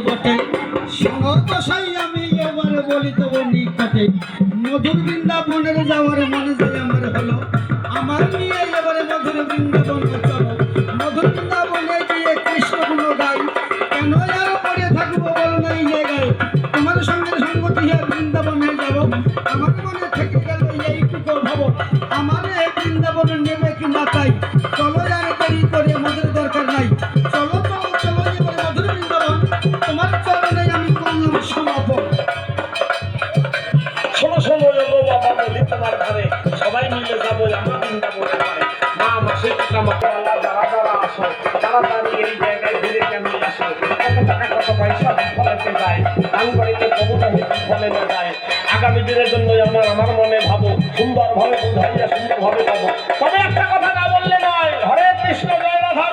বটে সঙ্গদশাই আমি এবার বলি তবু নিকটে মধুর বৃন্দাবনের যাওয়ার মনে যে আমার হলো আমার নিয়ে এবারে মধুর বৃন্দাবনে চলো মধুর বৃন্দাবনে গিয়ে কৃষ্ণ গুণ গাই কেন আর পড়ে থাকবো বল নাই জায়গায় তোমার সঙ্গে সঙ্গতি হয়ে বৃন্দাবনে যাব আমার মনে থেকে গেল এইটুকু ভাবো আমার এই বৃন্দাবনে নেবে কি না তাই চলো আর দেরি করে মধুর দরকার নাই চলো চলো চলো এবারে মধুর বৃন্দাবন তোমার চরণে আমি করলাম সমাপন। শোনো শোনো এগো বাবা বলি তোমার ধারে সবাই মিলে যাবো আমরা বৃন্দাবনে পারে মা মাসি পিতা মাতারা যারা যারা আসো তাড়াতাড়ি এই জায়গায় ঘুরে কেন আসো কত টাকা কত পয়সা ফলাতে যায় দান করিতে কবুতা হেতু ফলে না যায় আগামী দিনের জন্য আমার মনে ভাবো সুন্দরভাবে বুঝাইয়া সুন্দরভাবে পাবো তবে একটা কথা